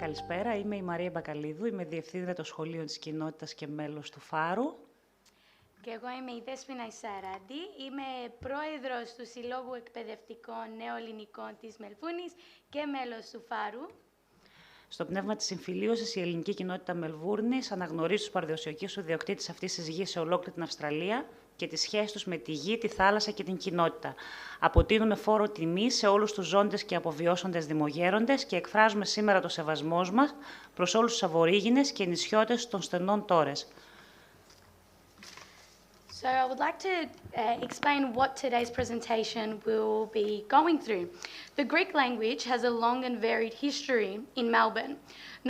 Καλησπέρα, είμαι η Μαρία Μπακαλίδου, είμαι διευθύντρια των σχολείων της κοινότητας και μέλος του Φάρου. Και εγώ είμαι η Δέσποινα Ισαράντη, είμαι πρόεδρος του Συλλόγου Εκπαιδευτικών Νεοελληνικών της Μελβούνης και μέλος του Φάρου. Στο πνεύμα της συμφιλίωσης, η ελληνική κοινότητα Μελβούρνης αναγνωρίζει τους παραδοσιακούς ιδιοκτήτες αυτής της γης σε ολόκληρη την Αυστραλία και τις σχέσεις τους με τη γη, τη θάλασσα και την κοινότητα. Αποτείνουμε φόρο τιμή σε όλους τους ζώντες και αποβιώσαντες δημογέροντες και εκφράζουμε σήμερα το σεβασμό μας προς όλους τους αβορίγινες και νησιώτες των στενών τόρες. So I would like to explain what today's presentation will be going through. The Greek language has a long and varied history in Melbourne,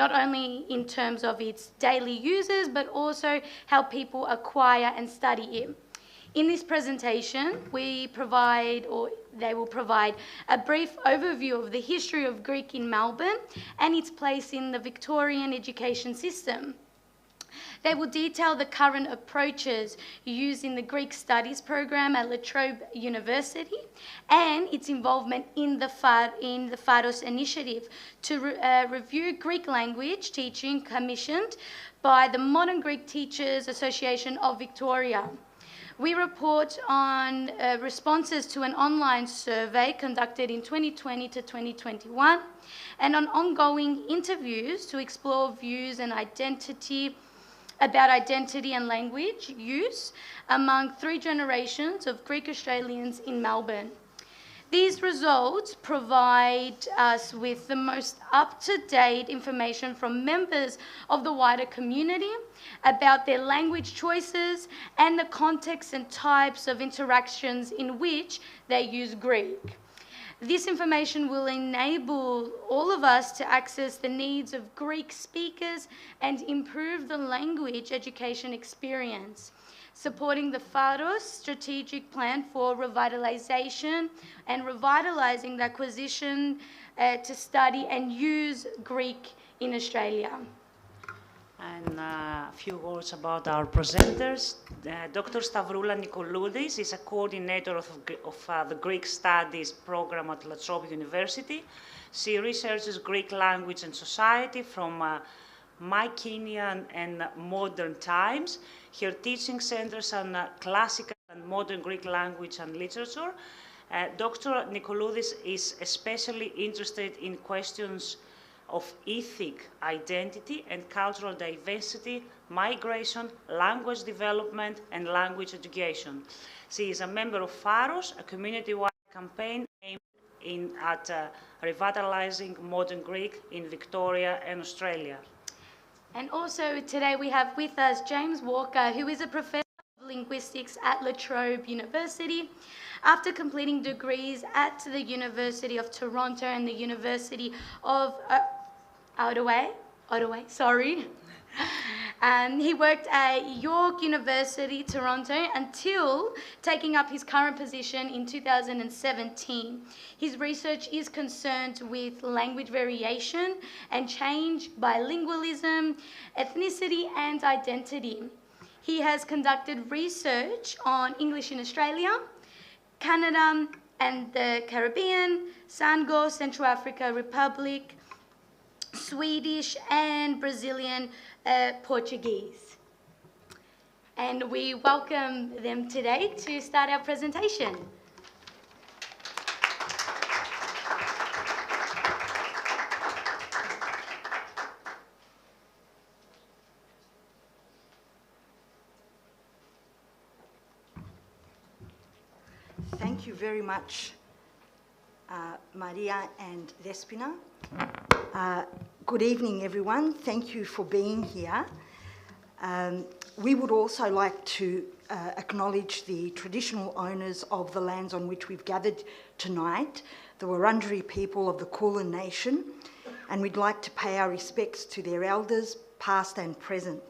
not only in terms of its daily uses, but also how people acquire and study it. In this presentation, they will provide a brief overview of the history of Greek in Melbourne and its place in the Victorian education system. They will detail the current approaches used in the Greek Studies program at Trobe University and its involvement in the Pharos initiative to review Greek language teaching commissioned by the Modern Greek Teachers Association of Victoria. We report on responses to an online survey conducted in 2020 to 2021 and on ongoing interviews to explore views and about identity and language use among 3 generations of Greek Australians in Melbourne. These results provide us with the most up-to-date information from members of the wider community about their language choices and the contexts and types of interactions in which they use Greek. This information will enable all of us to access the needs of Greek speakers and improve the language education experience, supporting the Pharos strategic plan for revitalisation and revitalising the acquisition to study and use Greek in Australia. And a few words about our presenters. Dr. Stavroula Nikoloudis is a coordinator of the Greek Studies program at Trobe University. She researches Greek language and society from Mycenaean and modern times. Her teaching centers on classical and modern Greek language and literature. Dr. Nikoloudis is especially interested in questions of ethic, identity and cultural diversity, migration, language development and language education. She is a member of Pharos, a community-wide campaign aimed at revitalising modern Greek in Victoria and Australia. And also today we have with us James Walker, who is a professor of linguistics at La Trobe University. After completing degrees at the University of Toronto and the University of Ottawa, he worked at York University, Toronto, until taking up his current position in 2017. His research is concerned with language variation and change, bilingualism, ethnicity, and identity. He has conducted research on English in Australia, Canada and the Caribbean, Sango, Central Africa Republic, Swedish and Brazilian Portuguese. And we welcome them today to start our presentation. Thank you very much, Maria and Despina. Good evening, everyone. Thank you for being here. We would also like to acknowledge the traditional owners of the lands on which we've gathered tonight, the Wurundjeri people of the Kulin Nation, and we'd like to pay our respects to their elders, past and present.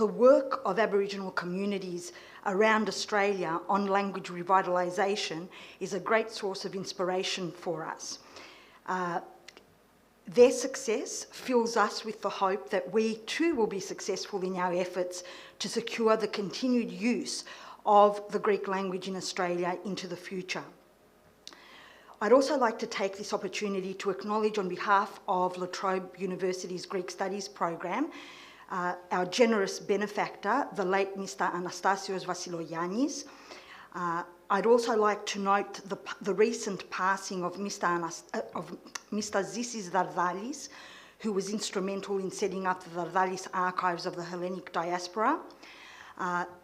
The work of Aboriginal communities around Australia on language revitalisation is a great source of inspiration for us. Their success fills us with the hope that we too will be successful in our efforts to secure the continued use of the Greek language in Australia into the future. I'd also like to take this opportunity to acknowledge on behalf of La Trobe University's Greek Studies program, our generous benefactor, the late Mr. Anastasios Vasilogiannis. I'd also like to note the recent passing of Mr. Zisis Dardalis, who was instrumental in setting up the Dardalis archives of the Hellenic diaspora.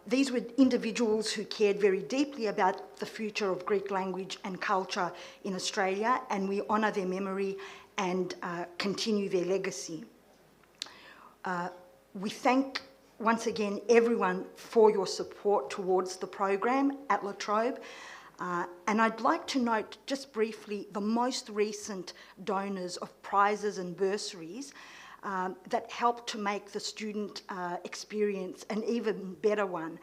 These were individuals who cared very deeply about the future of Greek language and culture in Australia, and we honour their memory and continue their legacy. We thank once again everyone for your support towards the program at La Trobe. And I'd like to note just briefly the most recent donors of prizes and bursaries that helped to make the student experience an even better one.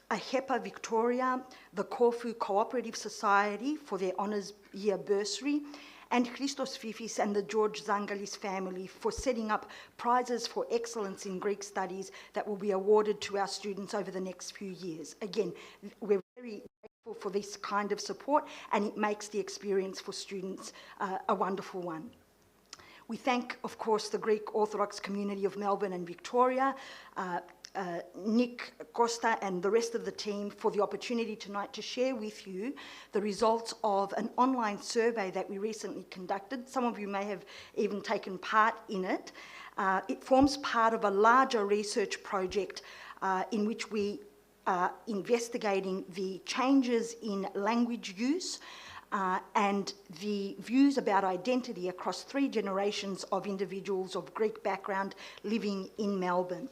AHEPA Victoria, the Corfu Cooperative Society for their Honours Year Bursary, and Christos Fifis and the George Zangalis family for setting up prizes for excellence in Greek studies that will be awarded to our students over the next few years. Again, we're very grateful for this kind of support, and it makes the experience for students a wonderful one. We thank, of course, the Greek Orthodox community of Melbourne and Victoria, Nick, Costa and the rest of the team for the opportunity tonight to share with you the results of an online survey that we recently conducted. Some of you may have even taken part in it. It forms part of a larger research project in which we are investigating the changes in language use and the views about identity across 3 generations of individuals of Greek background living in Melbourne.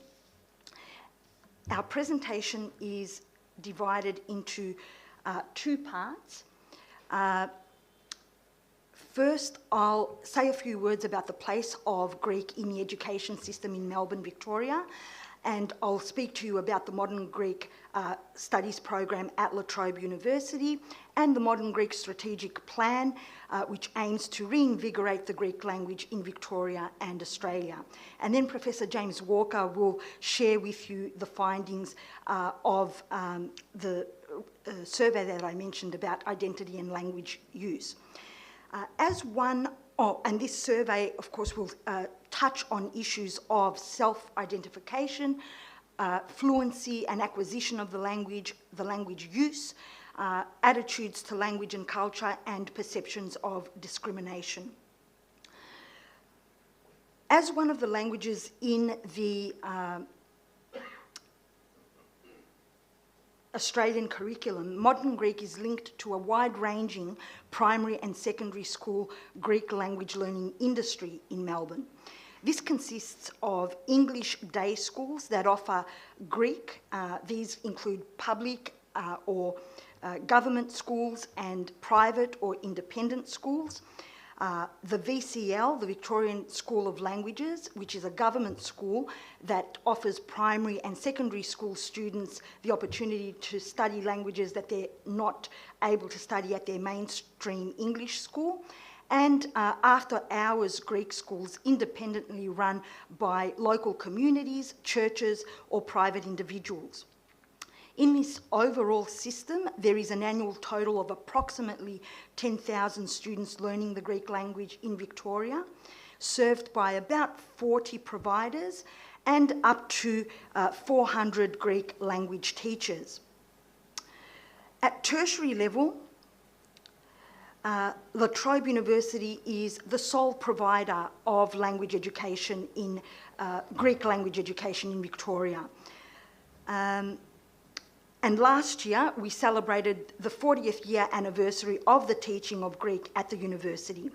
Our presentation is divided into 2 parts. First, I'll say a few words about the place of Greek in the education system in Melbourne, Victoria, and I'll speak to you about the Modern Greek Studies program at La Trobe University and the Modern Greek Strategic Plan, which aims to reinvigorate the Greek language in Victoria and Australia. And then Professor James Walker will share with you the findings of the survey that I mentioned about identity and language use. And this survey, of course, will touch on issues of self-identification, fluency and acquisition of the language use, attitudes to language and culture, and perceptions of discrimination. As one of the languages in the Australian curriculum, Modern Greek is linked to a wide-ranging primary and secondary school Greek language learning industry in Melbourne. This consists of English day schools that offer Greek. These include public or government schools and private or independent schools. The VCL, the Victorian School of Languages, which is a government school that offers primary and secondary school students the opportunity to study languages that they're not able to study at their mainstream English school, and after-hours Greek schools independently run by local communities, churches, or private individuals. In this overall system, there is an annual total of approximately 10,000 students learning the Greek language in Victoria, served by about 40 providers and up to 400 Greek language teachers. At tertiary level, La Trobe University is the sole provider of language education in Greek language education in Victoria. And last year, we celebrated the 40th year anniversary of the teaching of Greek at the university.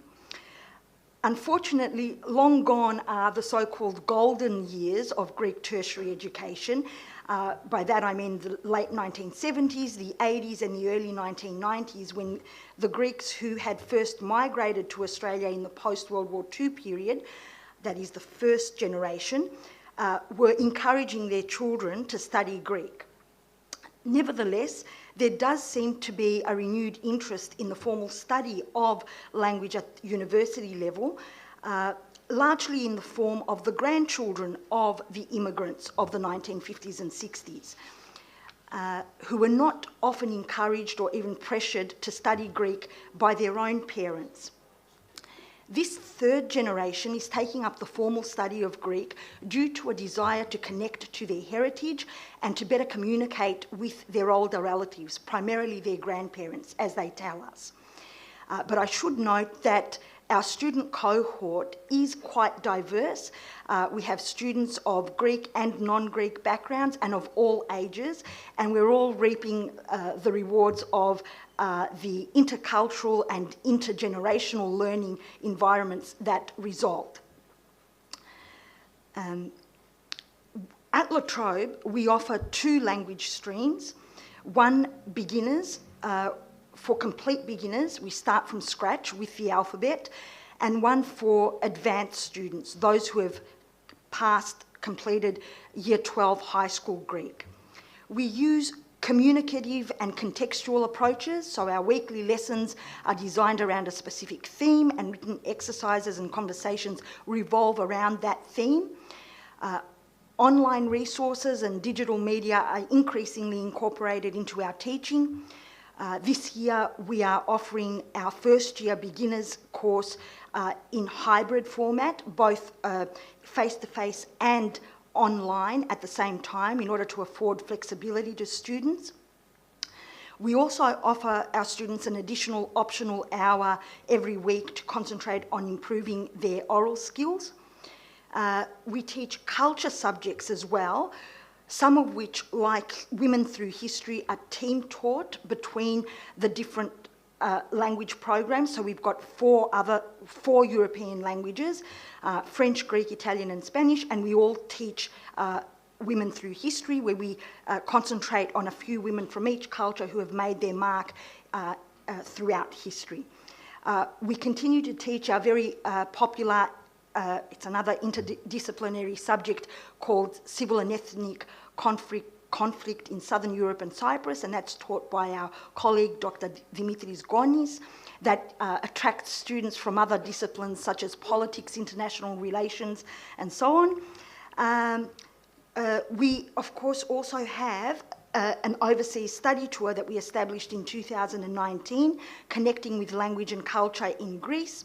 Unfortunately, long gone are the so-called golden years of Greek tertiary education. By that I mean the late 1970s, the 80s and the early 1990s, when the Greeks who had first migrated to Australia in the post-World War II period, that is the first generation, were encouraging their children to study Greek. Nevertheless, there does seem to be a renewed interest in the formal study of language at university level, largely in the form of the grandchildren of the immigrants of the 1950s and 60s. who were not often encouraged or even pressured to study Greek by their own parents. This third generation is taking up the formal study of Greek due to a desire to connect to their heritage and to better communicate with their older relatives, primarily their grandparents, as they tell us. But I should note that our student cohort is quite diverse. We have students of Greek and non-Greek backgrounds and of all ages, and we're all reaping the rewards of the intercultural and intergenerational learning environments that result. At La Trobe, we offer 2 language streams. One, beginners. For complete beginners, we start from scratch with the alphabet, and one for advanced students, those who have completed Year 12 high school Greek. We use communicative and contextual approaches, so our weekly lessons are designed around a specific theme, and written exercises and conversations revolve around that theme. Online resources and digital media are increasingly incorporated into our teaching. This year, we are offering our first-year beginners course in hybrid format, both face-to-face and online at the same time, in order to afford flexibility to students. We also offer our students an additional optional hour every week to concentrate on improving their oral skills. We teach culture subjects as well, some of which, like Women Through History, are team taught between the different language programs. So we've got four European languages, French, Greek, Italian and Spanish, and we all teach Women Through History, where we concentrate on a few women from each culture who have made their mark throughout history. We continue to teach our very popular, it's another interdisciplinary subject called Civil and Ethnic Conflict in Southern Europe and Cyprus, and that's taught by our colleague Dr. Dimitris Gonis, that attracts students from other disciplines such as politics, international relations, and so on. We, of course, also have an overseas study tour that we established in 2019, connecting with language and culture in Greece.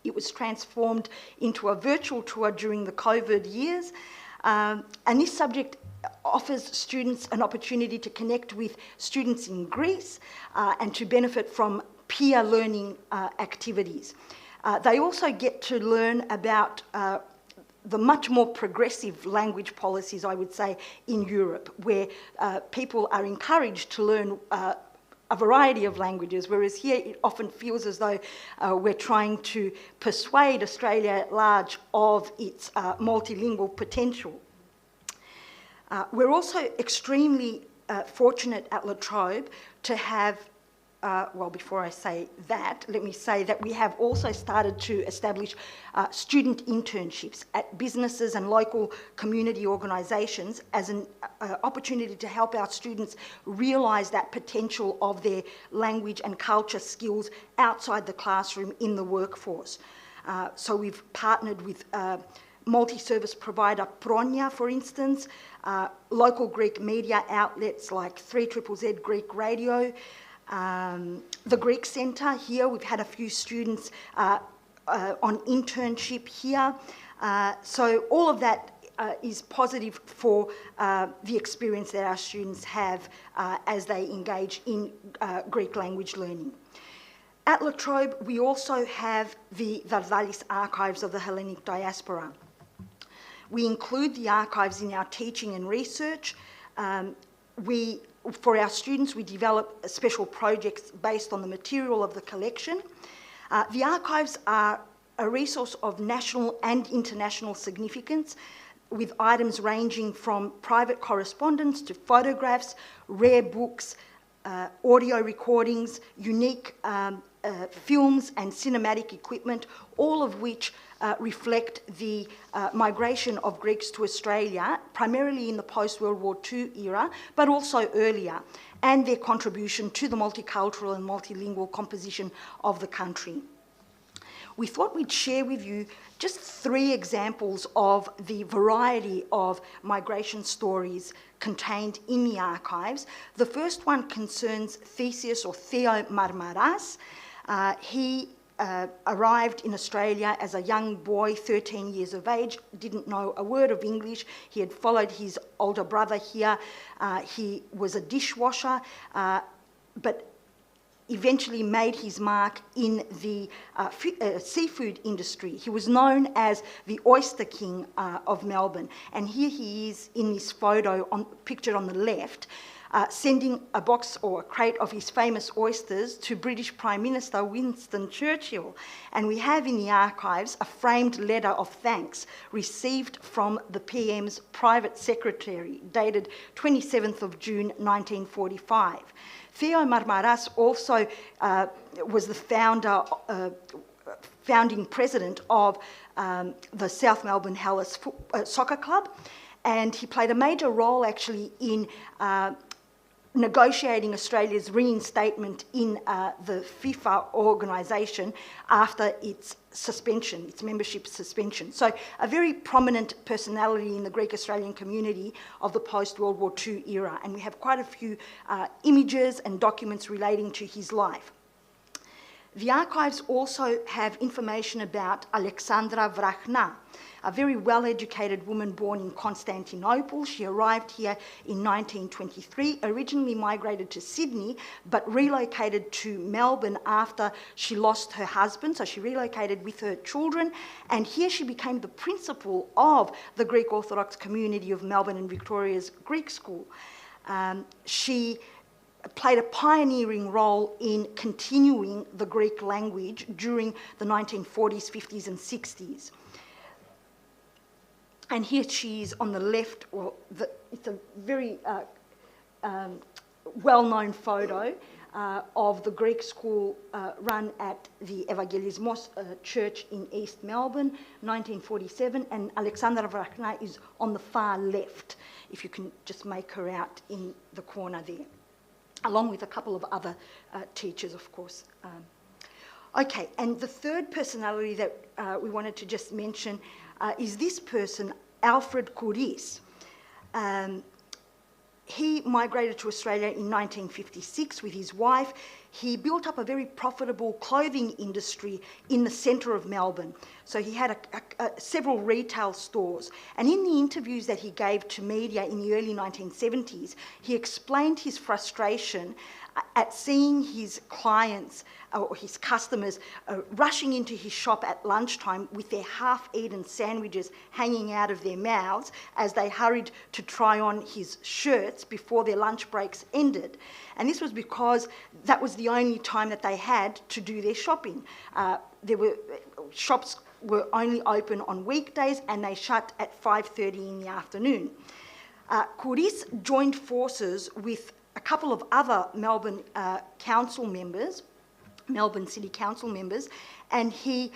It was transformed into a virtual tour during the COVID years, and this subject offers students an opportunity to connect with students in Greece and to benefit from peer learning activities. They also get to learn about the much more progressive language policies, I would say, in Europe, where people are encouraged to learn a variety of languages, whereas here it often feels as though we're trying to persuade Australia at large of its multilingual potential. We're also extremely fortunate at La Trobe to have, well, before I say that, let me say that we have also started to establish student internships at businesses and local community organisations as an opportunity to help our students realise that potential of their language and culture skills outside the classroom in the workforce. So we've partnered with multi-service provider Pronia, for instance, local Greek media outlets like 3ZZZ Greek Radio, the Greek Centre here. We've had a few students on internship here. So all of that is positive for the experience that our students have as they engage in Greek language learning. At La Trobe, we also have the Vardalis archives of the Hellenic diaspora. We include the archives in our teaching and research. For our students, we develop special projects based on the material of the collection. The archives are a resource of national and international significance, with items ranging from private correspondence to photographs, rare books, audio recordings, unique films and cinematic equipment, all of which reflect the migration of Greeks to Australia, primarily in the post-World War II era, but also earlier, and their contribution to the multicultural and multilingual composition of the country. we thought we'd share with you just 3 examples of the variety of migration stories contained in the archives. The first one concerns Theseus, or Theo Marmaras. He arrived in Australia as a young boy, 13 years of age, didn't know a word of English. He had followed his older brother here. He was a dishwasher, but eventually made his mark in the seafood industry. He was known as the Oyster King of Melbourne. And here he is in this photo, pictured on the left, sending a box or a crate of his famous oysters to British Prime Minister Winston Churchill. And we have in the archives a framed letter of thanks received from the PM's private secretary, dated 27th of June 1945. Theo Marmaras also was the founding president of the South Melbourne Hellas Soccer Club, and he played a major role actually in negotiating Australia's reinstatement in the FIFA organisation after its suspension, its membership suspension. So a very prominent personality in the Greek-Australian community of the post-World War II era, and we have quite a few images and documents relating to his life. The archives also have information about Alexandra Vrachna, a very well-educated woman born in Constantinople. She arrived here in 1923, originally migrated to Sydney, but relocated to Melbourne after she lost her husband. So she relocated with her children, and here she became the principal of the Greek Orthodox community of Melbourne and Victoria's Greek School. She played a pioneering role in continuing the Greek language during the 1940s, 50s and 60s. And here she is on the left. Well, it's a very well-known photo of the Greek school run at the Evangelismos Church in East Melbourne, 1947, and Alexandra Vrachna is on the far left, if you can just make her out in the corner there, along with a couple of other teachers, of course. Okay, and the third personality that we wanted to just mention is this person, Alfred Couris. He migrated to Australia in 1956 with his wife. He built up a very profitable clothing industry in the centre of Melbourne. So he had several retail stores. And in the interviews that he gave to media in the early 1970s, he explained his frustration at seeing his clients or his customers rushing into his shop at lunchtime with their half-eaten sandwiches hanging out of their mouths as they hurried to try on his shirts before their lunch breaks ended. And this was because that was the only time that they had to do their shopping. Shops were only open on weekdays and they shut at 5:30 in the afternoon. Couris joined forces with a couple of other Melbourne Melbourne City Council members, and he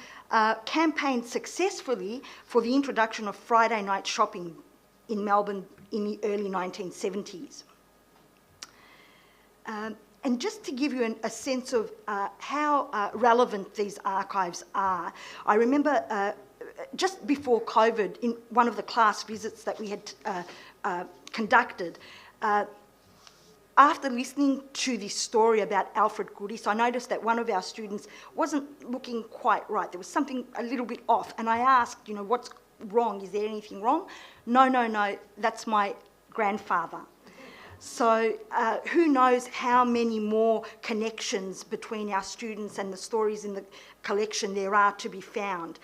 campaigned successfully for the introduction of Friday night shopping in Melbourne in the early 1970s. And just to give you a sense of how relevant these archives are, I remember just before COVID, in one of the class visits that we had conducted, after listening to this story about Alfred Couris, I noticed that one of our students wasn't looking quite right. There was something a little bit off. And I asked, what's wrong? Is there anything wrong? No, that's my grandfather. So who knows how many more connections between our students and the stories in the collection there are to be found.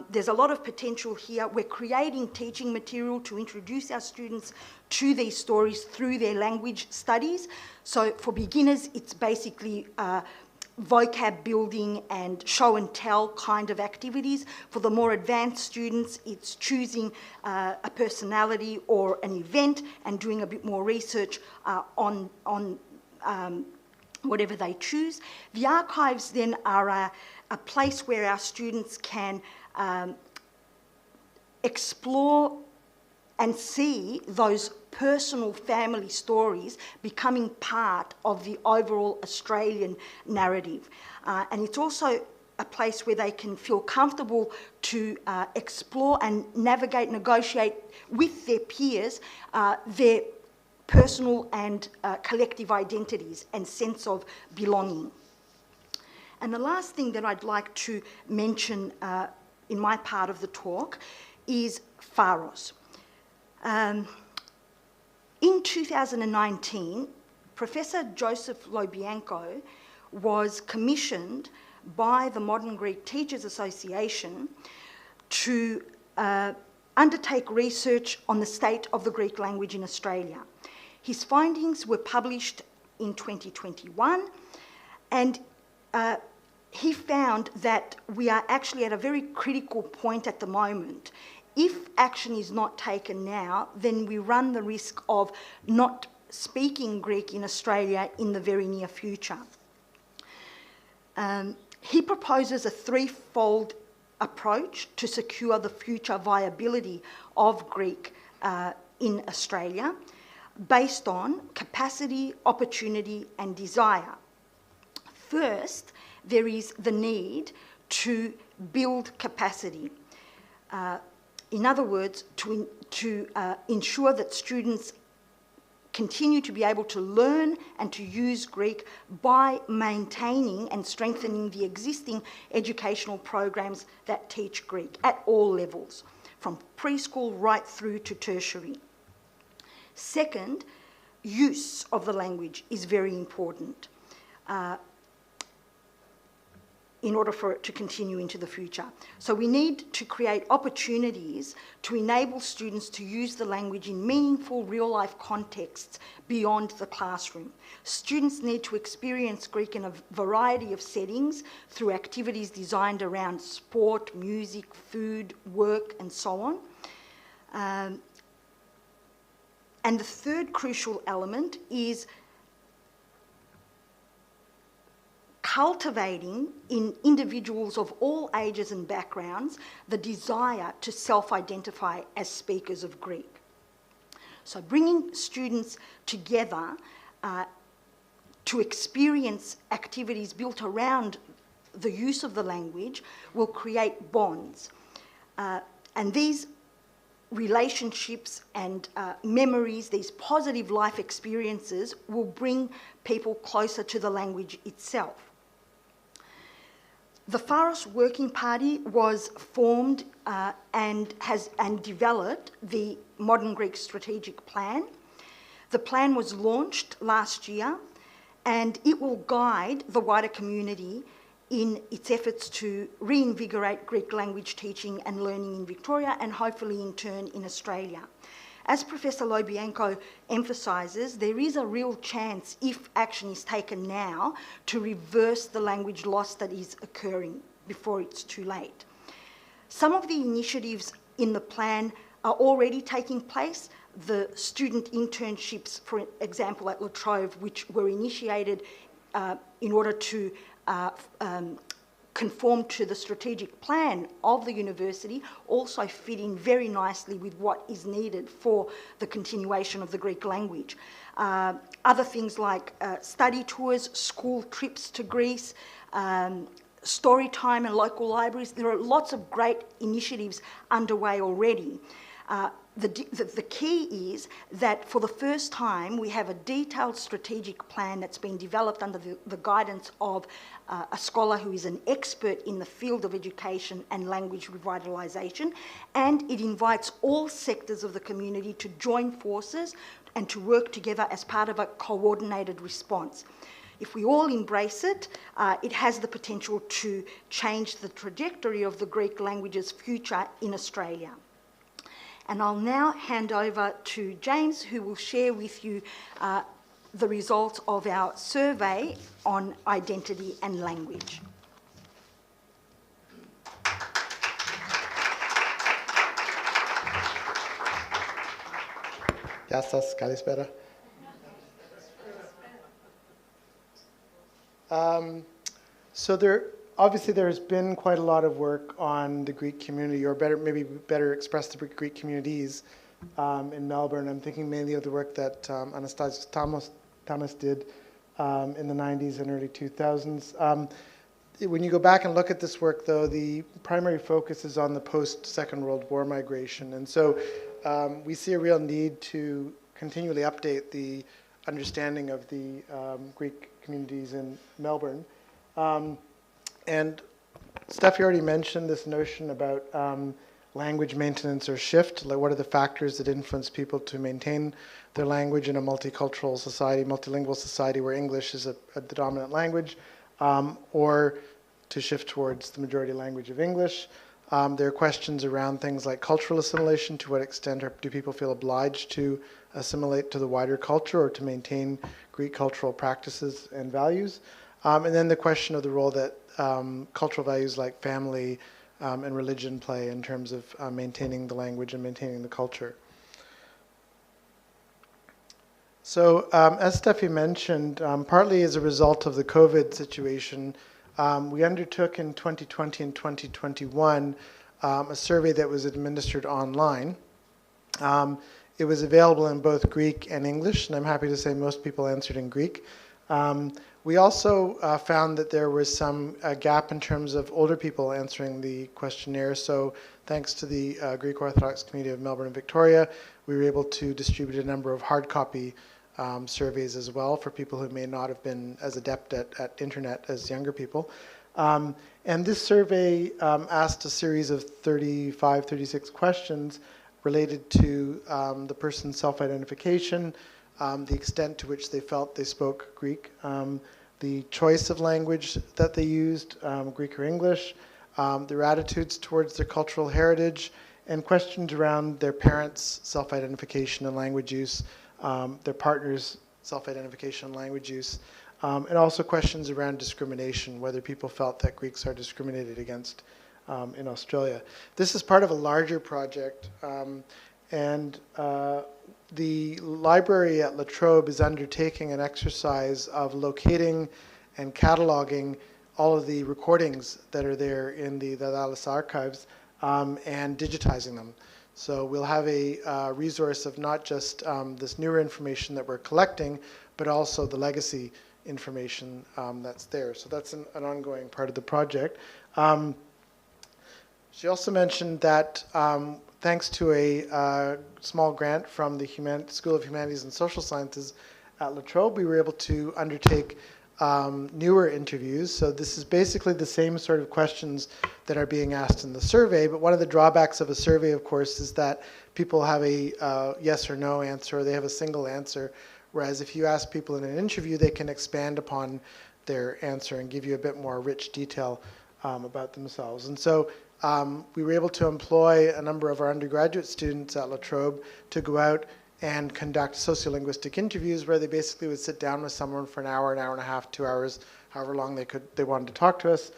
There's a lot of potential here. We're creating teaching material to introduce our students to these stories through their language studies. So for beginners, it's basically vocab building and show and tell kind of activities. For the more advanced students, it's choosing a personality or an event and doing a bit more research on whatever they choose. The archives then are a place where our students can explore and see those personal family stories becoming part of the overall Australian narrative. And it's also a place where they can feel comfortable to explore and navigate, negotiate with their peers their personal and collective identities and sense of belonging. And the last thing that I'd like to mention in my part of the talk is Pharos. In 2019, Professor Joseph Lobianco was commissioned by the Modern Greek Teachers Association to undertake research on the state of the Greek language in Australia. His findings were published in 2021, and he found that we are actually at a very critical point at the moment. If action is not taken now, then we run the risk of not speaking Greek in Australia in the very near future. He proposes a threefold approach to secure the future viability of Greek in Australia, based on capacity, opportunity, and desire. First, there is the need to build capacity. In other words, to ensure that students continue to be able to learn and to use Greek by maintaining and strengthening the existing educational programs that teach Greek at all levels, from preschool right through to tertiary. Second, use of the language is very important in order for it to continue into the future. So we need to create opportunities to enable students to use the language in meaningful real-life contexts beyond the classroom. Students need to experience Greek in a variety of settings through activities designed around sport, music, food, work, and so on. And the third crucial element is cultivating in individuals of all ages and backgrounds the desire to self-identify as speakers of Greek. So bringing students together to experience activities built around the use of the language will create bonds. And these relationships and memories, these positive life experiences, will bring people closer to the language itself. The Pharos Working Party was formed and developed the Modern Greek Strategic Plan. The plan was launched last year, and it will guide the wider community in its efforts to reinvigorate Greek language teaching and learning in Victoria, and hopefully in turn in Australia. As Professor Lobianco emphasises, there is a real chance, if action is taken now, to reverse the language loss that is occurring before it's too late. Some of the initiatives in the plan are already taking place. The student internships, for example, at La Trobe, which were initiated in order to conform to the strategic plan of the university, also fit in very nicely with what is needed for the continuation of the Greek language. Other things like study tours, school trips to Greece, story time in local libraries. There are lots of great initiatives underway already. The key is that for the first time we have a detailed strategic plan that's been developed under the guidance of a scholar who is an expert in the field of education and language revitalisation, and it invites all sectors of the community to join forces and to work together as part of a coordinated response. If we all embrace it, it has the potential to change the trajectory of the Greek language's future in Australia. And I'll now hand over to James, who will share with you the results of our survey on identity and language. Γεια σας, καλησπέρα. So obviously there's been quite a lot of work on the Greek community, or maybe better expressed, the Greek communities in Melbourne. I'm thinking mainly of the work that Anastasios Thomas did in the 90s and early 2000s. when you go back and look at this work, though, the primary focus is on the post-Second World War migration. And so we see a real need to continually update the understanding of the Greek communities in Melbourne. And Steph, you already mentioned this notion about language maintenance or shift, like what are the factors that influence people to maintain their language in a multicultural society, multilingual society where English is the dominant language, or to shift towards the majority language of English. There are questions around things like cultural assimilation. To what extent do people feel obliged to assimilate to the wider culture or to maintain Greek cultural practices and values? And then the question of the role that cultural values like family and religion play in terms of maintaining the language and maintaining the culture. So as Steffi mentioned, partly as a result of the COVID situation, we undertook in 2020 and 2021 a survey that was administered online. It was available in both Greek and English, and I'm happy to say most people answered in Greek. We also found that there was some gap in terms of older people answering the questionnaire. So thanks to the Greek Orthodox community of Melbourne and Victoria, we were able to distribute a number of hard copy surveys as well for people who may not have been as adept at internet as younger people. And this survey asked a series of 35, 36 questions related to the person's self-identification, the extent to which they felt they spoke Greek, the choice of language that they used, Greek or English, their attitudes towards their cultural heritage, and questions around their parents' self-identification and language use, their partner's self-identification and language use, and also questions around discrimination, whether people felt that Greeks are discriminated against in Australia. This is part of a larger project, and the library at La Trobe is undertaking an exercise of locating and cataloging all of the recordings that are there in the Daedalus archives and digitizing them. So we'll have a resource of not just this newer information that we're collecting, but also the legacy information that's there. So that's an ongoing part of the project. She also mentioned that thanks to a small grant from the School of Humanities and Social Sciences at La Trobe, we were able to undertake newer interviews. So this is basically the same sort of questions that are being asked in the survey, but one of the drawbacks of a survey, of course, is that people have a yes or no answer, or they have a single answer, whereas if you ask people in an interview, they can expand upon their answer and give you a bit more rich detail about themselves. And so we were able to employ a number of our undergraduate students at La Trobe to go out and conduct sociolinguistic interviews where they basically would sit down with someone for an hour and a half, 2 hours, however long they wanted to talk to us,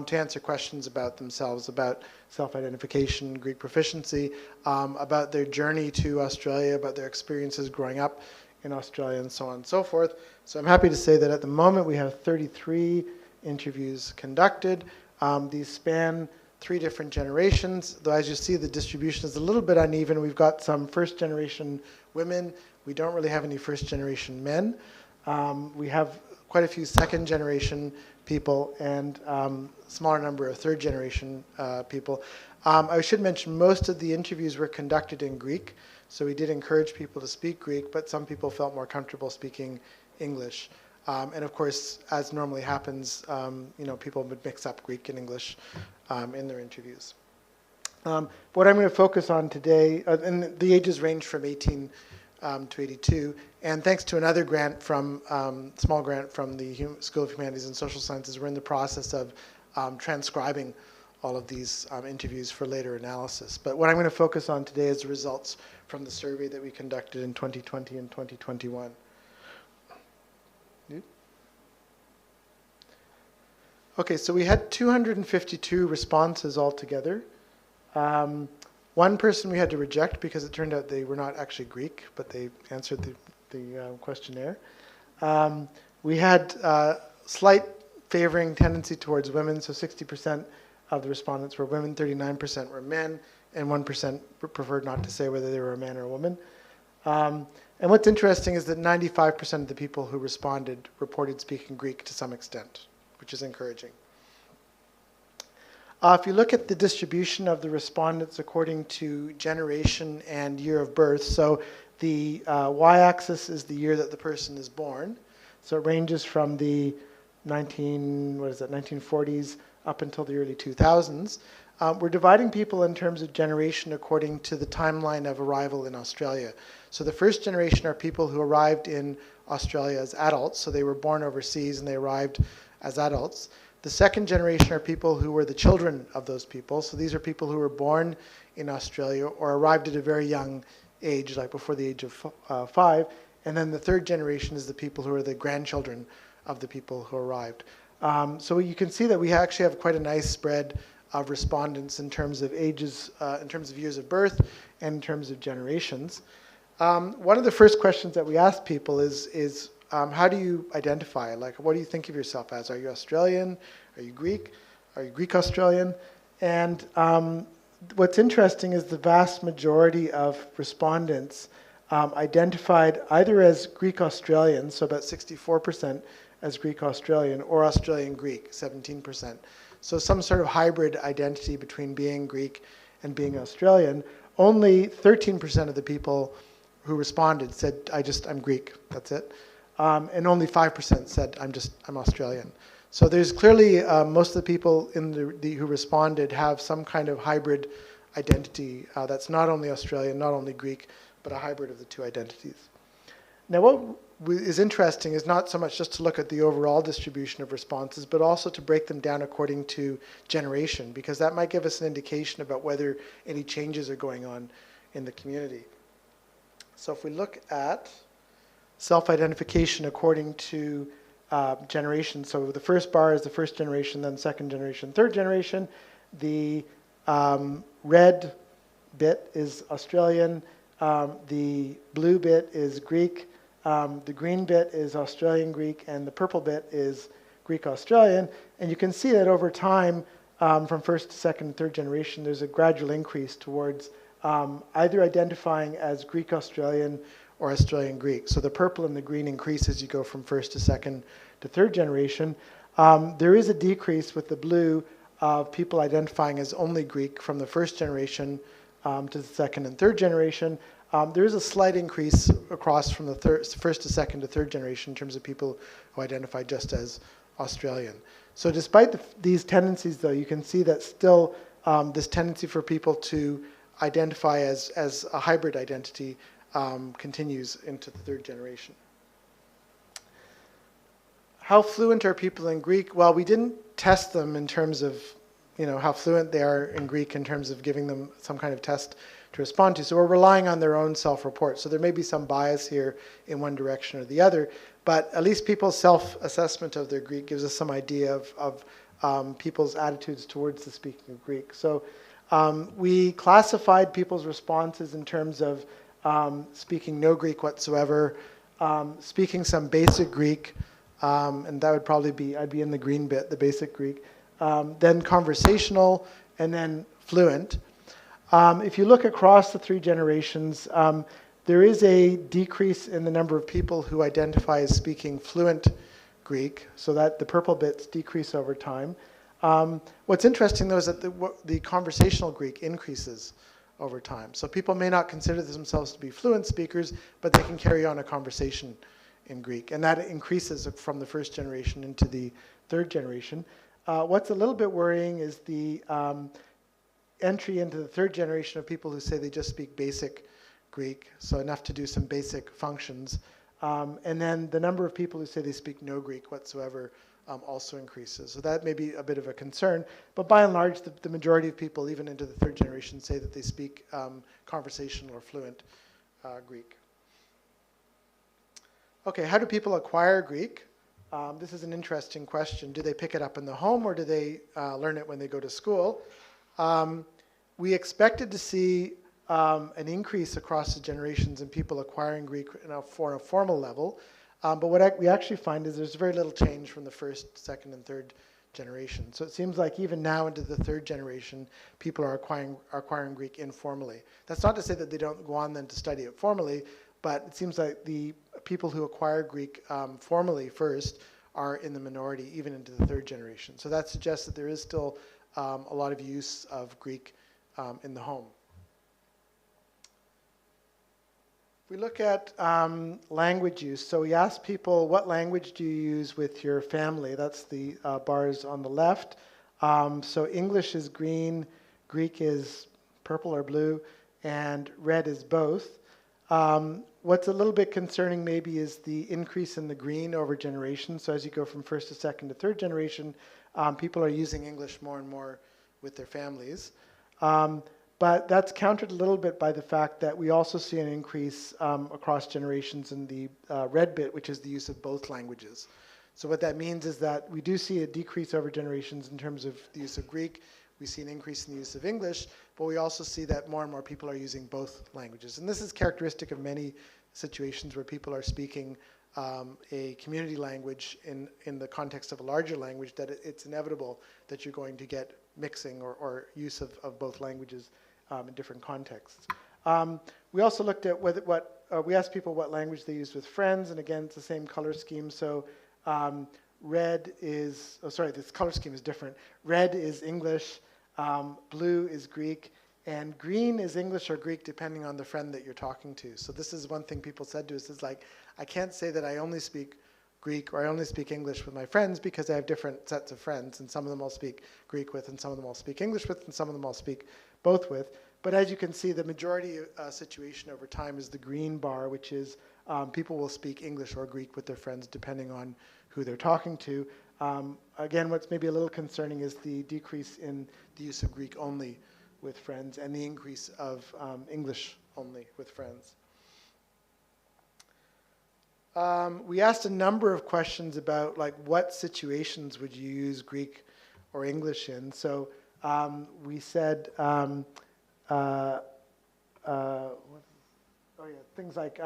to answer questions about themselves, about self-identification, Greek proficiency, about their journey to Australia, about their experiences growing up in Australia, and so on and so forth. So I'm happy to say that at the moment we have 33 interviews conducted. These span 3 different generations, though as you see the distribution is a little bit uneven. We've got some first generation women. We don't really have any first generation men. We have quite a few second generation people and smaller number of third generation people. I should mention most of the interviews were conducted in Greek, so we did encourage people to speak Greek, but some people felt more comfortable speaking English. And of course, as normally happens, people would mix up Greek and English in their interviews. What I'm going to focus on today, and the ages range from 18 to 82, and thanks to another grant small grant from the School of Humanities and Social Sciences, we're in the process of transcribing all of these interviews for later analysis. But what I'm going to focus on today is the results from the survey that we conducted in 2020 and 2021. Okay, so we had 252 responses altogether. One person we had to reject because it turned out they were not actually Greek, but they answered the questionnaire. We had slight favoring tendency towards women, so 60% of the respondents were women, 39% were men, and 1% preferred not to say whether they were a man or a woman. And what's interesting is that 95% of the people who responded reported speaking Greek to some extent, which is encouraging. If you look at the distribution of the respondents according to generation and year of birth, so the y-axis is the year that the person is born. So it ranges from the 1940s up until the early 2000s. We're dividing people in terms of generation according to the timeline of arrival in Australia. So the first generation are people who arrived in Australia as adults, so they were born overseas and they arrived as adults. The second generation are people who were the children of those people, so these are people who were born in Australia or arrived at a very young age, like before the age of 5. And then the third generation is the people who are the grandchildren of the people who arrived. So you can see that we actually have quite a nice spread of respondents in terms of ages, in terms of years of birth, and in terms of generations. One of the first questions that we ask people is how do you identify? Like, what do you think of yourself as? Are you Australian? Are you Greek? Are you Greek-Australian? And what's interesting is the vast majority of respondents identified either as Greek-Australian, so about 64% as Greek-Australian, or Australian-Greek, 17%. So some sort of hybrid identity between being Greek and being Australian. Only 13% of the people who responded said, I'm Greek, that's it. And only 5% said, I'm Australian. So there's clearly, most of the people who responded have some kind of hybrid identity that's not only Australian, not only Greek, but a hybrid of the two identities. Now what is interesting is not so much just to look at the overall distribution of responses, but also to break them down according to generation, because that might give us an indication about whether any changes are going on in the community. So if we look at self-identification according to generation, so the first bar is the first generation, then second generation, third generation. The red bit is Australian, the blue bit is Greek, the green bit is Australian Greek, and the purple bit is Greek Australian. And you can see that over time, from first to second and third generation, there's a gradual increase towards either identifying as Greek Australian or Australian Greek. So the purple and the green increase as you go from first to second to third generation. There is a decrease with the blue of people identifying as only Greek from the first generation to the second and third generation. There is a slight increase across from the first to second to third generation in terms of people who identify just as Australian. So despite these tendencies, though, you can see that still this tendency for people to identify as a hybrid identity continues into the third generation. How fluent are people in Greek? Well, we didn't test them in terms of how fluent they are in Greek in terms of giving them some kind of test to respond to. So we're relying on their own self-report. So there may be some bias here in one direction or the other, but at least people's self-assessment of their Greek gives us some idea of people's attitudes towards the speaking of Greek. So we classified people's responses in terms of speaking no Greek whatsoever, speaking some basic Greek, and that would probably be, I'd be in the green bit, the basic Greek, then conversational, and then fluent. If you look across the three generations, there is a decrease in the number of people who identify as speaking fluent Greek, so that the purple bits decrease over time. What's interesting, though, is that the conversational Greek increases over time. So people may not consider themselves to be fluent speakers, but they can carry on a conversation in Greek. And that increases from the first generation into the third generation. What's a little bit worrying is the entry into the third generation of people who say they just speak basic Greek, so enough to do some basic functions. And then the number of people who say they speak no Greek whatsoever also increases. So that may be a bit of a concern, but by and large, the majority of people, even into the third generation, say that they speak conversational or fluent Greek. Okay, how do people acquire Greek? This is an interesting question. Do they pick it up in the home, or do they learn it when they go to school? We expected to see an increase across the generations in people acquiring Greek for a formal level. But what we actually find is there's very little change from the first, second, and third generation. So it seems like even now into the third generation, people are acquiring Greek informally. That's not to say that they don't go on then to study it formally, but it seems like the people who acquire Greek formally first are in the minority, even into the third generation. So that suggests that there is still a lot of use of Greek in the home. We look at language use. So we asked people, what language do you use with your family? That's the bars on the left. So English is green, Greek is purple or blue, and red is both. What's a little bit concerning maybe is the increase in the green over generations. So as you go from first to second to third generation, people are using English more and more with their families. But that's countered a little bit by the fact that we also see an increase across generations in the red bit, which is the use of both languages. So what that means is that we do see a decrease over generations in terms of the use of Greek. We see an increase in the use of English, but we also see that more and more people are using both languages. And this is characteristic of many situations where people are speaking a community language in the context of a larger language, that it's inevitable that you're going to get mixing or use of both languages in different contexts. We also looked at we asked people what language they use with friends, and again, it's the same color scheme. So red is, this color scheme is different. Red is English, blue is Greek, and green is English or Greek depending on the friend that you're talking to. So this is one thing people said to us, is like, I can't say that I only speak Greek or I only speak English with my friends because I have different sets of friends, and some of them I'll speak Greek with, and some of them I'll speak English with, and some of them I'll speak both with. But as you can see, the majority situation over time is the green bar, which is people will speak English or Greek with their friends depending on who they're talking to. Again, what's maybe a little concerning is the decrease in the use of Greek only with friends and the increase of English only with friends. We asked a number of questions about like what situations would you use Greek or English in. So we said things like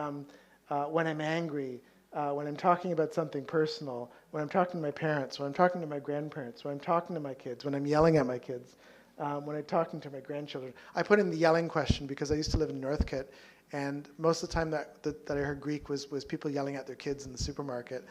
when I'm angry, when I'm talking about something personal, when I'm talking to my parents, when I'm talking to my grandparents, when I'm talking to my kids, when I'm yelling at my kids, when I'm talking to my grandchildren. I put in the yelling question because I used to live in Northcote, and most of the time that I heard Greek was people yelling at their kids in the supermarket.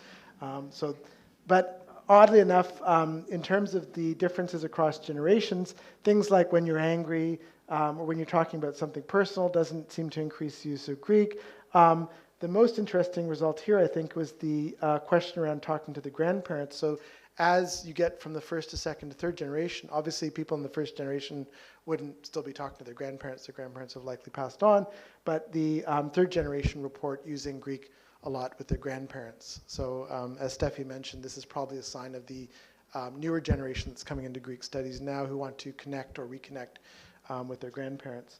But oddly enough, in terms of the differences across generations, things like when you're angry or when you're talking about something personal doesn't seem to increase the use of Greek. The most interesting result here, I think, was the question around talking to the grandparents. So as you get from the first to second to third generation, obviously people in the first generation wouldn't still be talking to their grandparents. Their grandparents have likely passed on. But the third generation report using Greek a lot with their grandparents. So as Steffi mentioned, this is probably a sign of the newer generation that's coming into Greek studies now who want to connect or reconnect with their grandparents.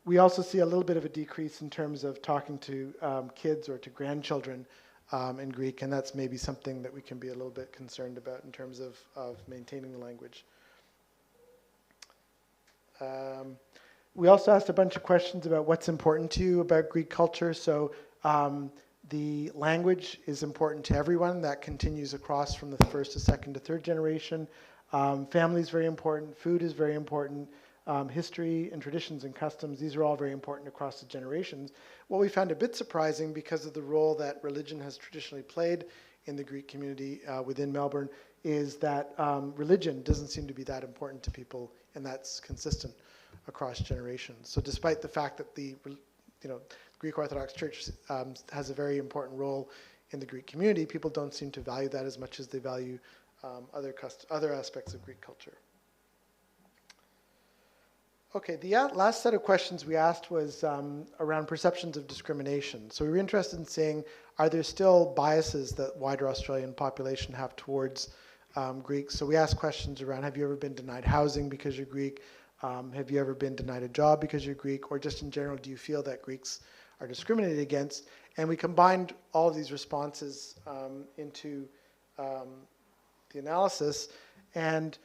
We also see a little bit of a decrease in terms of talking to kids or to grandchildren in Greek, and that's maybe something that we can be a little bit concerned about in terms of maintaining the language. We also asked a bunch of questions about what's important to you about Greek culture. So the language is important to everyone. That continues across from the first to second to third generation. Family is very important. Food is very important. History and traditions and customs, these are all very important across the generations. What we found a bit surprising, because of the role that religion has traditionally played in the Greek community within Melbourne, is that religion doesn't seem to be that important to people, and that's consistent across generations. So despite the fact that the Greek Orthodox Church has a very important role in the Greek community, people don't seem to value that as much as they value other aspects of Greek culture. Okay, the last set of questions we asked was around perceptions of discrimination. So we were interested in seeing, are there still biases that wider Australian population have towards Greeks? So we asked questions around, have you ever been denied housing because you're Greek? Have you ever been denied a job because you're Greek? Or just in general, do you feel that Greeks are discriminated against? And we combined all of these responses into the analysis, and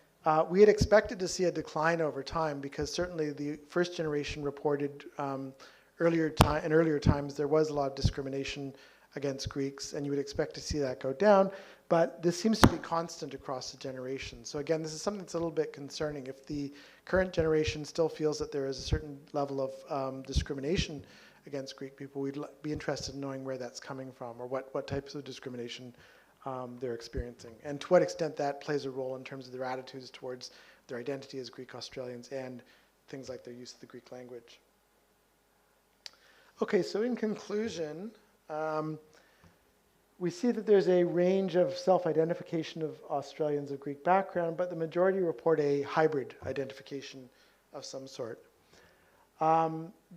we had expected to see a decline over time, because certainly the first generation reported in earlier times there was a lot of discrimination against Greeks, and you would expect to see that go down, but this seems to be constant across the generation. So again, this is something that's a little bit concerning. If the current generation still feels that there is a certain level of discrimination against Greek people, we'd be interested in knowing where that's coming from, or what types of discrimination they're experiencing, and to what extent that plays a role in terms of their attitudes towards their identity as Greek Australians and things like their use of the Greek language. Okay, so in conclusion, we see that there's a range of self-identification of Australians of Greek background, but the majority report a hybrid identification of some sort.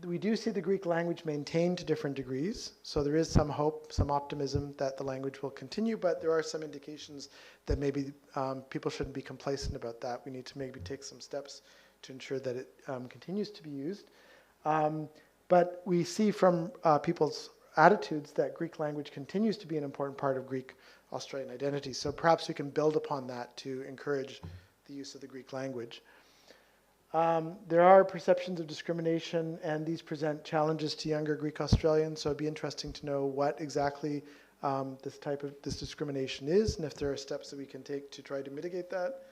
We do see the Greek language maintained to different degrees, so there is some hope, some optimism that the language will continue, but there are some indications that maybe people shouldn't be complacent about that. We need to maybe take some steps to ensure that it continues to be used. But we see from people's attitudes that Greek language continues to be an important part of Greek Australian identity. So perhaps we can build upon that to encourage the use of the Greek language. There are perceptions of discrimination, and these present challenges to younger Greek Australians, so it'd be interesting to know what exactly this discrimination is, and if there are steps that we can take to try to mitigate that.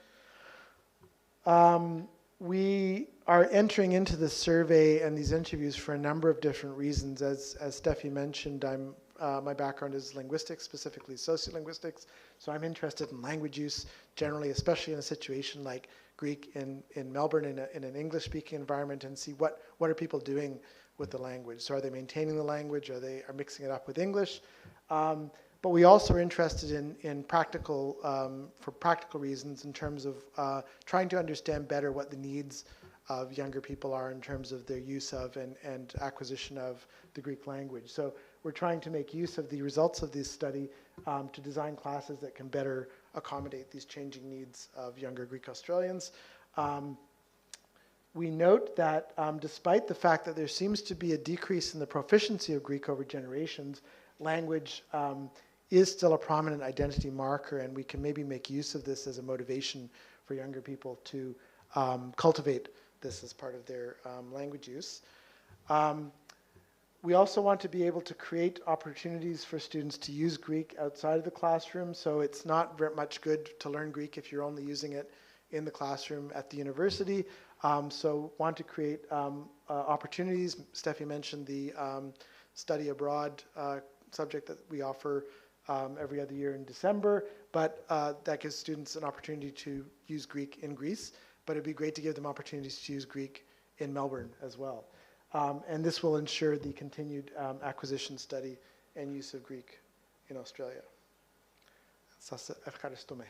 We are entering into this survey and these interviews for a number of different reasons. As Steffi mentioned, my background is linguistics, specifically sociolinguistics, so I'm interested in language use generally, especially in a situation like Greek in Melbourne in an English-speaking environment, and see what are people doing with the language. So are they maintaining the language? Are they mixing it up with English? But we also are interested in practical, for practical reasons in terms of trying to understand better what the needs of younger people are in terms of their use of and acquisition of the Greek language. So we're trying to make use of the results of this study to design classes that can better accommodate these changing needs of younger Greek Australians. We note that despite the fact that there seems to be a decrease in the proficiency of Greek over generations, language is still a prominent identity marker, and we can maybe make use of this as a motivation for younger people to cultivate this as part of their language use. We also want to be able to create opportunities for students to use Greek outside of the classroom, so it's not very much good to learn Greek if you're only using it in the classroom at the university. So want to create opportunities. Steffi mentioned the study abroad subject that we offer every other year in December, but that gives students an opportunity to use Greek in Greece, but it'd be great to give them opportunities to use Greek in Melbourne as well. And this will ensure the continued acquisition, study, and use of Greek in Australia. Σας ευχαριστούμε.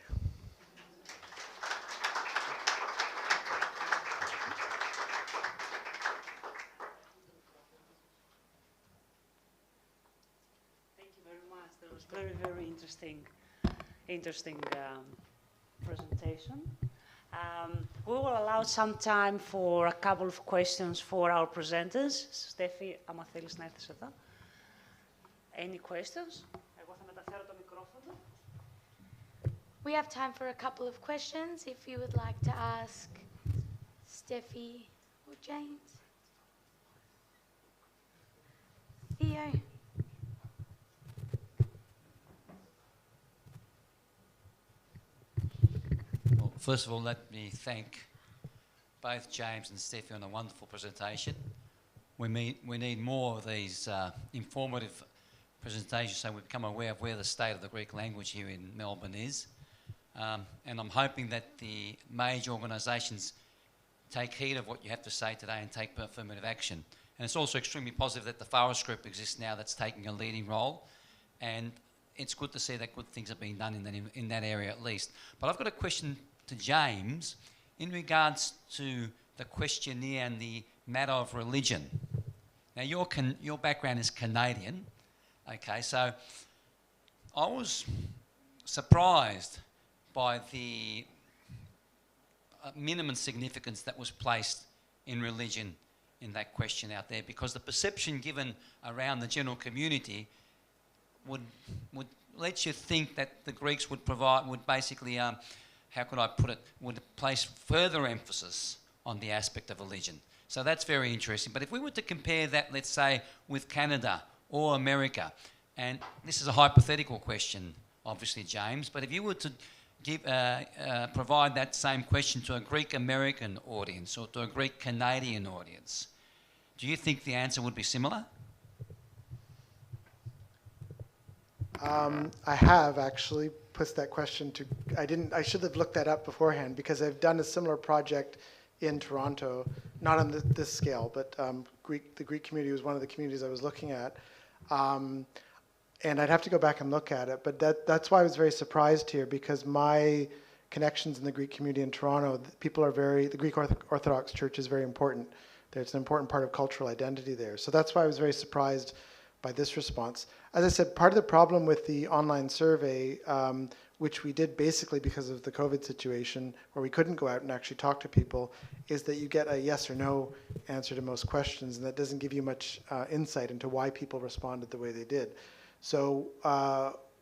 That was very, very interesting presentation. We will allow some time for a couple of questions for our presenters. Steffi, άμα θέλεις να έρθεις εδώ. Any questions? Εγώ θα μεταφέρω το μικρόφωνο. We have time for a couple of questions if you would like to ask Steffi or James. Theo. Well, first of all, let me thank both James and Steffi on a wonderful presentation. We need more of these informative presentations so we become aware of where the state of the Greek language here in Melbourne is. And I'm hoping that the major organisations take heed of what you have to say today and take affirmative action. And it's also extremely positive that the Pharos group exists now that's taking a leading role. And it's good to see that good things are being done in that area at least. But I've got a question to James in regards to the questionnaire and the matter of religion. Now, your background is Canadian, okay, so I was surprised by the minimum significance that was placed in religion in that question out there, because the perception given around the general community would let you think that the Greeks would basically, how could I put it, would place further emphasis on the aspect of religion. So that's very interesting. But if we were to compare that, let's say, with Canada or America, and this is a hypothetical question, obviously, James, but if you were to provide that same question to a Greek American audience or to a Greek Canadian audience, do you think the answer would be similar? I have actually put that question to, I should have looked that up beforehand because I've done a similar project in Toronto, not on this scale, but the Greek community was one of the communities I was looking at. And I'd have to go back and look at it, but that's why I was very surprised here, because my connections in the Greek community in Toronto, the Greek Orthodox Church is very important. It's an important part of cultural identity there. So that's why I was very surprised by this response. As I said, part of the problem with the online survey, which we did basically because of the COVID situation, where we couldn't go out and actually talk to people, is that you get a yes or no answer to most questions, and that doesn't give you much insight into why people responded the way they did. So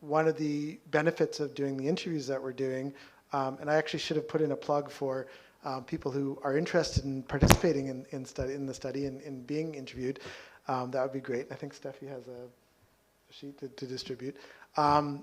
one of the benefits of doing the interviews that we're doing, and I actually should have put in a plug for people who are interested in participating in the study and in being interviewed, that would be great. I think Steffi has a sheet to distribute,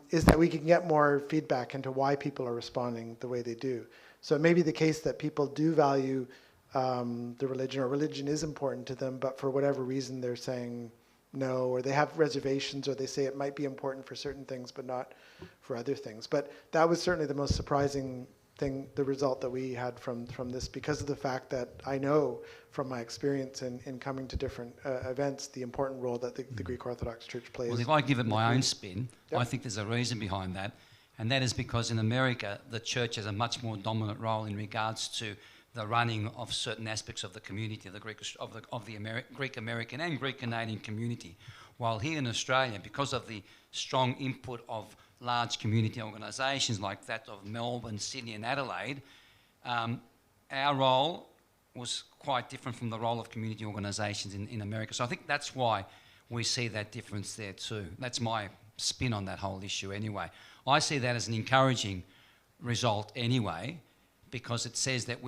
is that we can get more feedback into why people are responding the way they do. So it may be the case that people do value the religion, or religion is important to them, but for whatever reason they're saying no, or they have reservations, or they say it might be important for certain things but not for other things. But that was certainly the most surprising thing, the result that we had from this, because of the fact that I know from my experience in coming to different events the important role that the Greek Orthodox Church plays. Well, if I give it my own spin, Yep. I think there's a reason behind that, and that is because in America the church has a much more dominant role in regards to the running of certain aspects of the community, of the Greek American and Greek Canadian community. While here in Australia, because of the strong input of large community organisations like that of Melbourne, Sydney and Adelaide, our role was quite different from the role of community organisations in America. So I think that's why we see that difference there too. That's my spin on that whole issue anyway. I see that as an encouraging result anyway, because it says that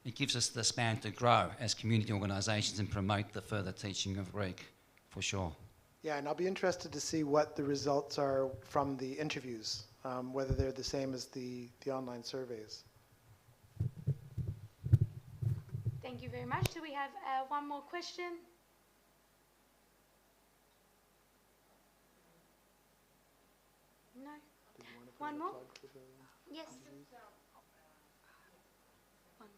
it gives us the span to grow as community organisations and promote the further teaching of Greek, for sure. Yeah, and I'll be interested to see what the results are from the interviews, whether they're the same as the online surveys. Thank you very much. Do we have one more question? No? One more? Yes. One.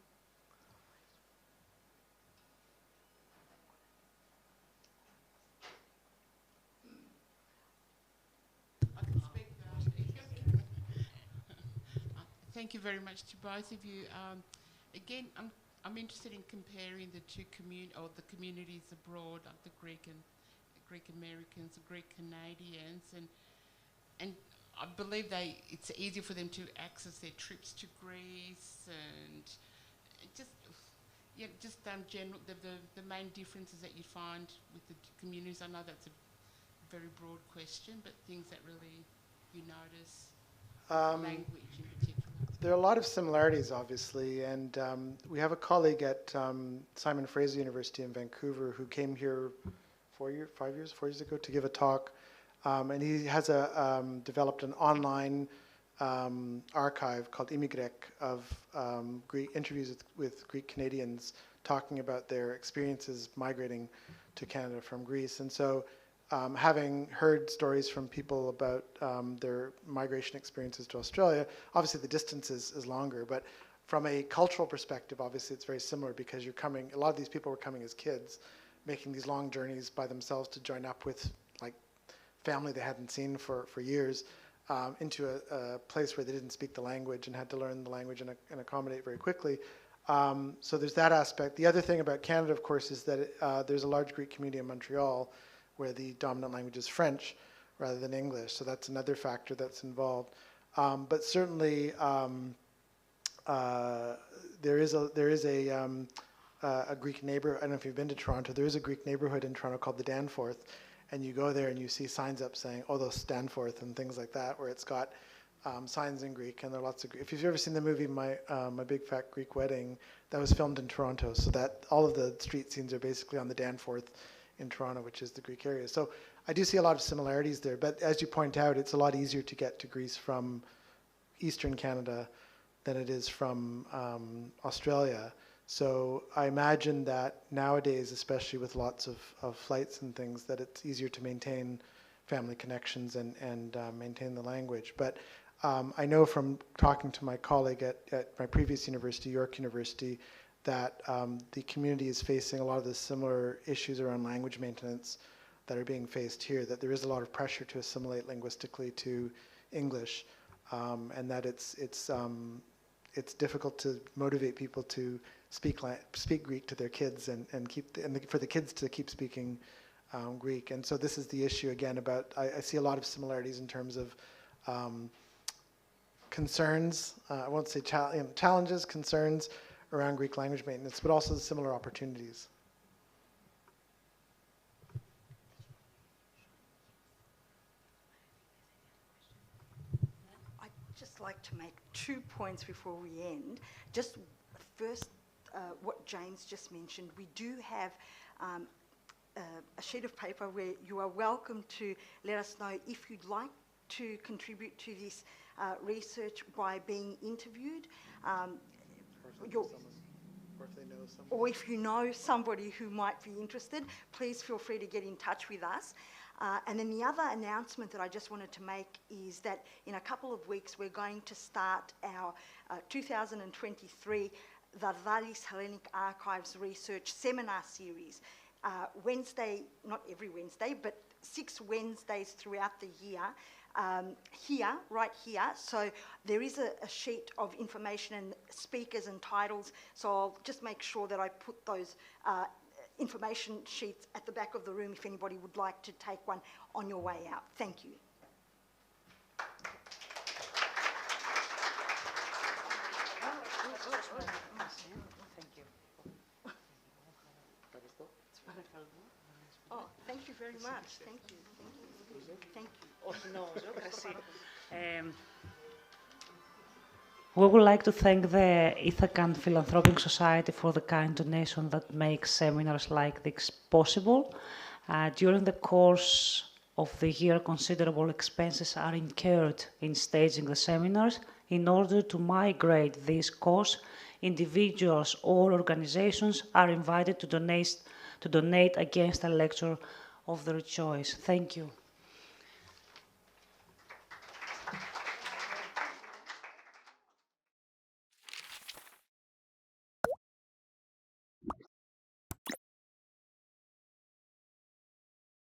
I can speak now. Thank you very much to both of you. Again, I'm interested in comparing the two communities abroad, like the Greek Americans, the Greek Canadians, and I believe it's easier for them to access their trips to Greece, and general the main differences that you find with the communities. I know that's a very broad question, but things that really you notice, language in particular. There are a lot of similarities, obviously, and we have a colleague at Simon Fraser University in Vancouver who came here 4 years ago to give a talk, and he has developed an online archive called Imigrek of Greek interviews with Greek Canadians talking about their experiences migrating to Canada from Greece. And so having heard stories from people about their migration experiences to Australia, obviously the distance is longer, but from a cultural perspective, obviously it's very similar, because a lot of these people were coming as kids, making these long journeys by themselves to join up with like family they hadn't seen for years, into a place where they didn't speak the language and had to learn the language and accommodate very quickly. So there's that aspect. The other thing about Canada, of course, is that there's a large Greek community in Montreal where the dominant language is French rather than English. So that's another factor that's involved. But certainly there is a Greek neighborhood. I don't know if you've been to Toronto. There is a Greek neighborhood in Toronto called the Danforth, and you go there and you see signs up saying, "Oh, those Danforth," and things like that, where it's got signs in Greek, and there are lots of. If you've ever seen the movie My Big Fat Greek Wedding, that was filmed in Toronto, so that all of the street scenes are basically on the Danforth in Toronto, which is the Greek area. So I do see a lot of similarities there, but as you point out, it's a lot easier to get to Greece from Eastern Canada than it is from Australia. So I imagine that nowadays, especially with lots of flights and things, that it's easier to maintain family connections and maintain the language. But I know from talking to my colleague at my previous university, York University, that the community is facing a lot of the similar issues around language maintenance that are being faced here, that there is a lot of pressure to assimilate linguistically to English, and that it's difficult to motivate people to speak Greek to their kids and for the kids to keep speaking Greek. And so this is the issue again about, I see a lot of similarities in terms of concerns, I won't say challenges, concerns around Greek language maintenance, but also similar opportunities. I'd just like to make 2 points before we end. Just first, what James just mentioned, we do have a sheet of paper where you are welcome to let us know if you'd like to contribute to this research by being interviewed. Or if you know somebody who might be interested, please feel free to get in touch with us. And then the other announcement that I just wanted to make is that in a couple of weeks we're going to start our 2023 Varvalis Hellenic Archives Research Seminar Series. Wednesday, not every Wednesday, but 6 Wednesdays throughout the year, right here. So there is a sheet of information and speakers and titles, so I'll just make sure that I put those information sheets at the back of the room if anybody would like to take one on your way out. Thank you. Oh, thank you very much. Thank you. Thank you. We would like to thank the Ithacan Philanthropic Society for the kind donation that makes seminars like this possible. During the course of the year, considerable expenses are incurred in staging the seminars. In order to migrate this cost, individuals or organizations are invited to donate against a lecture of their choice. Thank you.